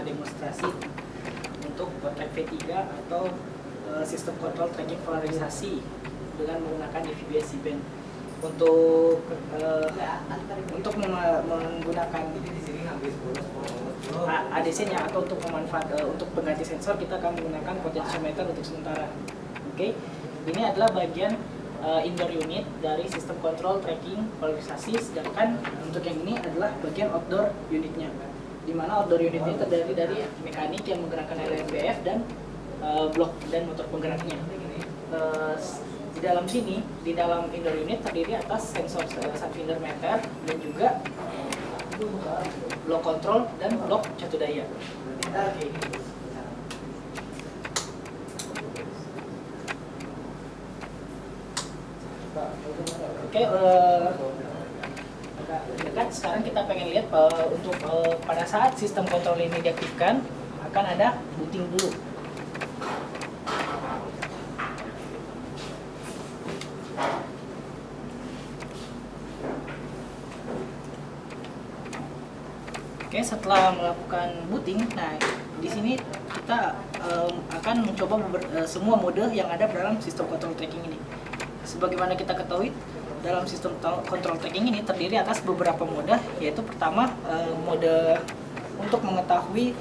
demonstrasi untuk track V3 atau sistem kontrol tracking polarisasi dengan menggunakan DVB-C band. Untuk menggunakan ADC-nya atau untuk untuk pengganti sensor, kita akan menggunakan potentiometer untuk sementara. Oke, ini adalah bagian indoor unit dari sistem kontrol tracking polarisasi, sedangkan untuk yang ini adalah bagian outdoor unitnya, di mana outdoor unit ini terdiri dari mekanik yang menggerakkan LMBF dan blok dan motor penggeraknya. Di dalam sini, di dalam indoor unit terdiri atas sensor Sunfinder meter dan juga blok kontrol dan blok catu daya. Oke, dekat. Sekarang kita pengen lihat untuk pada saat sistem kontrol ini diaktifkan akan ada booting dulu. Oke, setelah melakukan booting, nah di sini kita akan mencoba semua mode yang ada dalam sistem kontrol tracking ini. Sebagaimana kita ketahui, dalam sistem kontrol tracking ini terdiri atas beberapa mode, yaitu pertama mode untuk mengetahui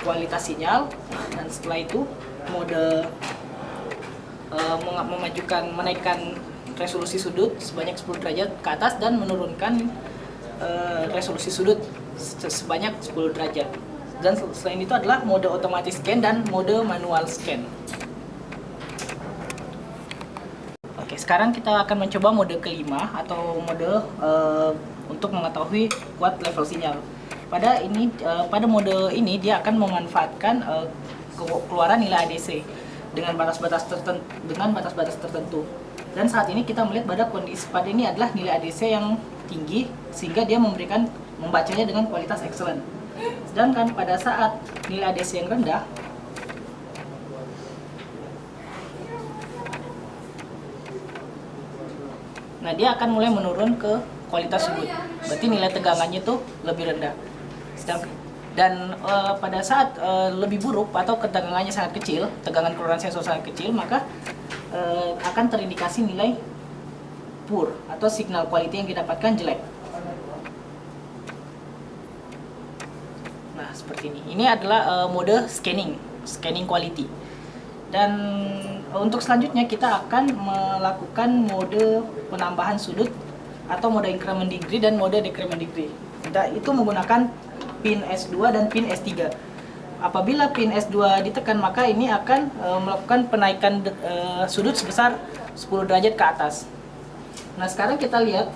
kualitas sinyal, dan setelah itu mode menaikkan resolusi sudut sebanyak 10 derajat ke atas dan menurunkan resolusi sudut sebanyak 10 derajat. Dan selain itu adalah mode otomatis scan dan mode manual scan. Oke, sekarang kita akan mencoba mode kelima atau mode untuk mengetahui kuat level sinyal. Pada mode ini dia akan memanfaatkan keluaran nilai ADC dengan batas-batas tertentu. Dan saat ini kita melihat pada ini adalah nilai ADC yang tinggi, sehingga dia membacanya dengan kualitas excellent. Sedangkan pada saat nilai ADC yang rendah, nah dia akan mulai menurun ke kualitas sudut. Berarti nilai tegangannya itu lebih rendah. Dan pada saat lebih buruk atau ketegangannya sangat kecil, tegangan keluaran sensor sangat kecil, maka akan terindikasi nilai poor atau signal quality yang didapatkan jelek. Nah, seperti ini. Ini adalah mode scanning quality. Dan untuk selanjutnya kita akan melakukan mode penambahan sudut atau mode increment degree dan mode decrement degree. Itu menggunakan pin S2 dan pin S3. Apabila pin S2 ditekan, maka ini akan melakukan penaikan sudut sebesar 10 derajat ke atas. Nah, sekarang kita lihat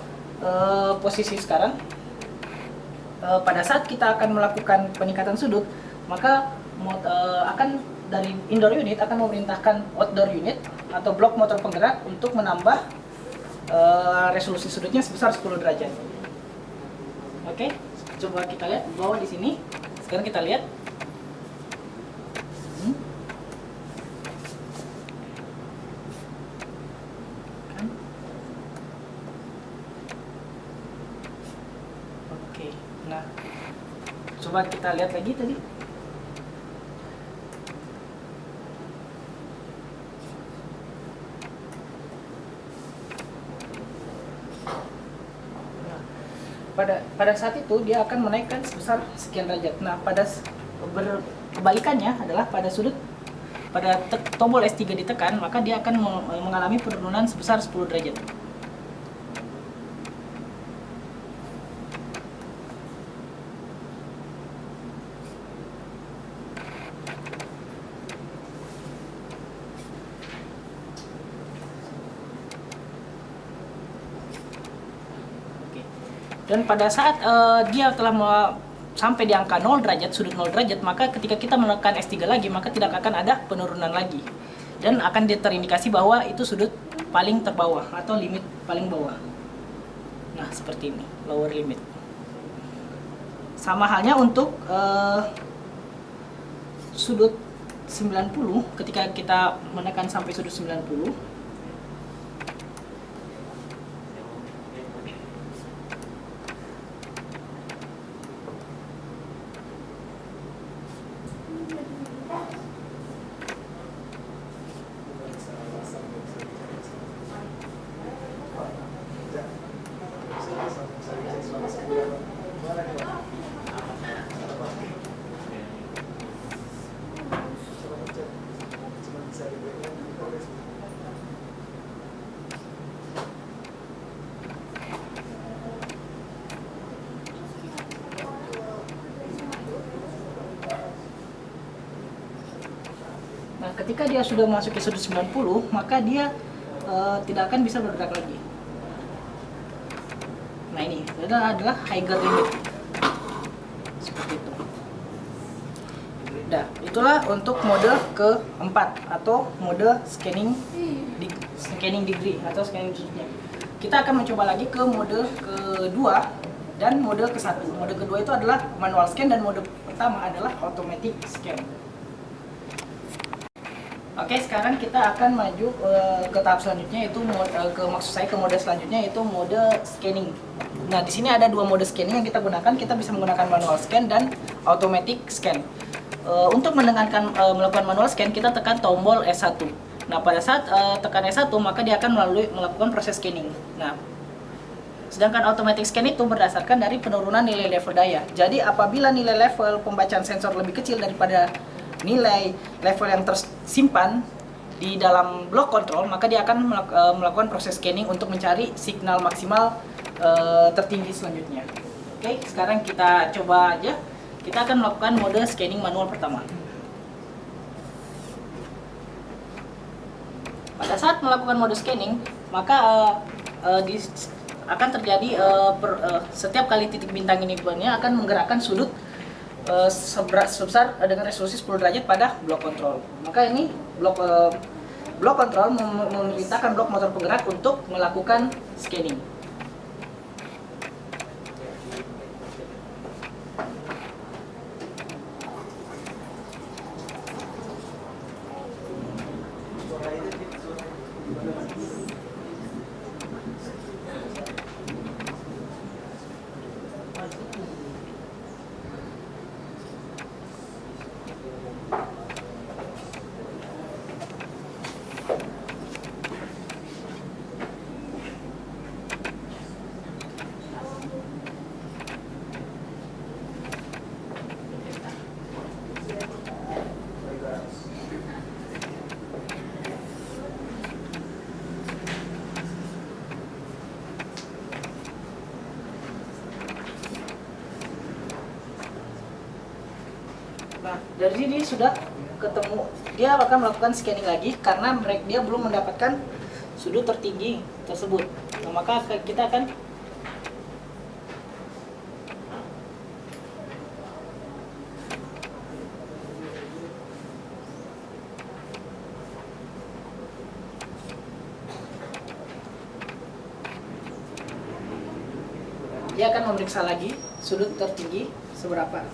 posisi sekarang. Pada saat kita akan melakukan peningkatan sudut, maka akan dari indoor unit akan memerintahkan outdoor unit atau blok motor penggerak untuk menambah resolusi sudutnya sebesar 10 derajat. Oke, coba kita lihat di bawah di sini. Sekarang kita lihat. Oke, nah coba kita lihat lagi tadi. Pada saat itu dia akan menaikkan sebesar sekian derajat. Nah, kebalikannya adalah pada tombol S3 ditekan, maka dia akan mengalami penurunan sebesar 10 derajat. Dan pada saat dia telah sampai di angka 0 derajat, sudut 0 derajat, maka ketika kita menekan S3 lagi, maka tidak akan ada penurunan lagi. Dan akan terindikasi bahwa itu sudut paling terbawah atau limit paling bawah. Nah, seperti ini, lower limit. Sama halnya untuk sudut 90, ketika kita menekan sampai sudut 90, ketika dia sudah masuk ke sudut 90, maka dia tidak akan bisa bergerak lagi. Nah, ini adalah higher limit. Seperti itu. Nah, itulah untuk mode keempat atau mode scanning degree atau scanning sudutnya. Kita akan mencoba lagi ke mode kedua dan mode ke-1. Mode kedua itu adalah manual scan dan mode pertama adalah automatic scan. Oke, sekarang kita akan maju ke tahap selanjutnya, yaitu ke mode selanjutnya, yaitu mode scanning. Nah, di sini ada dua mode scanning yang kita gunakan. Kita bisa menggunakan manual scan dan automatic scan. Untuk melakukan manual scan, kita tekan tombol S1. Nah, pada saat tekan S1, maka dia akan melakukan proses scanning. Nah, sedangkan automatic scan itu berdasarkan dari penurunan nilai level daya. Jadi, apabila nilai level pembacaan sensor lebih kecil daripada nilai level yang tersimpan di dalam block control, maka dia akan melakukan proses scanning untuk mencari signal maksimal tertinggi selanjutnya. Oke, sekarang kita coba aja. Kita akan melakukan mode scanning manual pertama. Pada saat melakukan mode scanning, maka akan terjadi setiap kali titik bintang ini akan menggerakkan sudut sebesar dengan resolusi 10 derajat pada blok kontrol. Maka ini blok kontrol memerintahkan blok motor penggerak untuk melakukan scanning. Nah, dari sini sudah ketemu, dia akan melakukan scanning lagi karena dia belum mendapatkan sudut tertinggi tersebut. Nah, maka kita akan dia akan memeriksa lagi sudut tertinggi seberapa.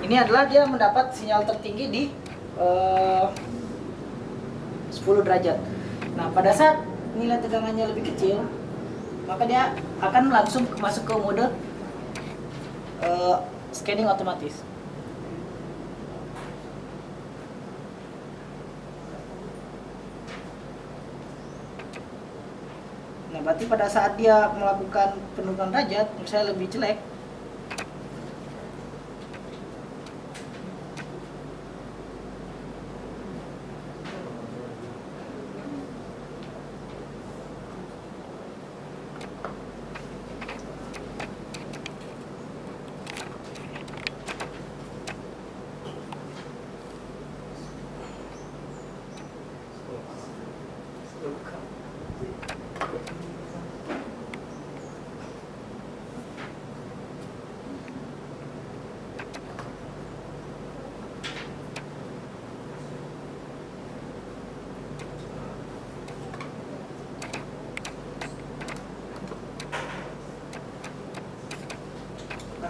Ini adalah dia mendapat sinyal tertinggi di 10 derajat. Nah, pada saat nilai tegangannya lebih kecil, maka dia akan langsung masuk ke mode scanning otomatis. Nah, berarti pada saat dia melakukan penurunan derajat, misalnya lebih jelek,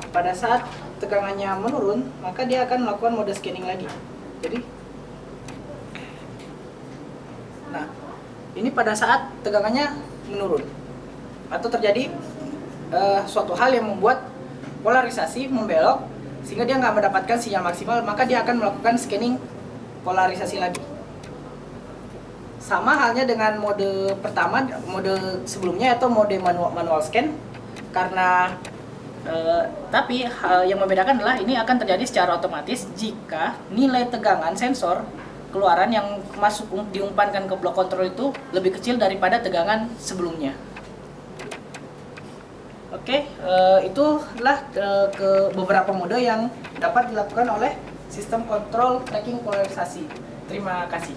pada saat tegangannya menurun, maka dia akan melakukan mode scanning lagi. Jadi, nah, ini pada saat tegangannya menurun atau terjadi suatu hal yang membuat polarisasi membelok sehingga dia nggak mendapatkan sinyal maksimal, maka dia akan melakukan scanning polarisasi lagi. Sama halnya dengan mode pertama, mode sebelumnya atau mode manual scan, karena tapi yang membedakan adalah ini akan terjadi secara otomatis jika nilai tegangan sensor keluaran yang masuk diumpankan ke blok kontrol itu lebih kecil daripada tegangan sebelumnya. Oke, itulah ke beberapa mode yang dapat dilakukan oleh sistem kontrol tracking polarisasi. Terima kasih.